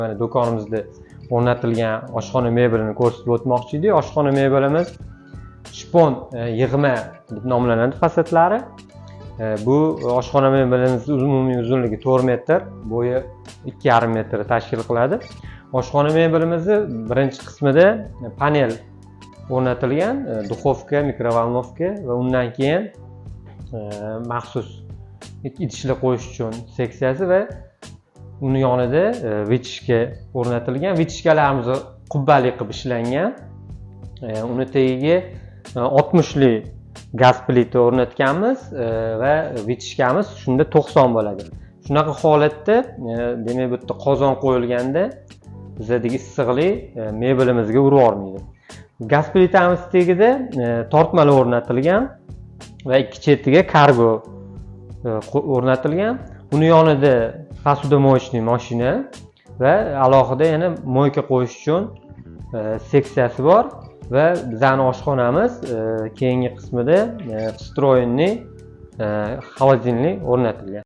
Mana do'konimizda o'rnatilgan oshxona mebelini ko'rsatib o'tmoqchi edik. Oshxona mebelimiz shpon yig'ma deb nomlanadi fasadlari. Bu oshxona mebelimiz umumiy uzunligi 4 metr, bo'yi 2,5 metr tashkil qiladi. Oshxona mebelimizni birinchi qismida panel o'rnatilgan, duxovka, mikrovolnovka va undan keyin maxsus idishlar qo'yish uchun seksiyasi va uni yonida vichishka o'rnatilgan. Vichishkalarimiz qubbali qilib ishlangan. Uni tagiga 60 li gaz plita o'rnatganmiz va vichishkamiz shunda 90 bo'ladi. Shunaqa holatda, demak bu yerda qozon qo'yilganda bizdagi issiqlik mebelimizga urib yormaydi. Gaz plitamiz tagida tortmalar o'rnatilgan va ikki chetiga kargo o'rnatilgan. Uni yonida посудомоечный mashina va alohida yana moyka qo'yish uchun seksiyasi bor va bizning oshxonamiz keyingi qismida встроенный холодильник o'rnatilgan.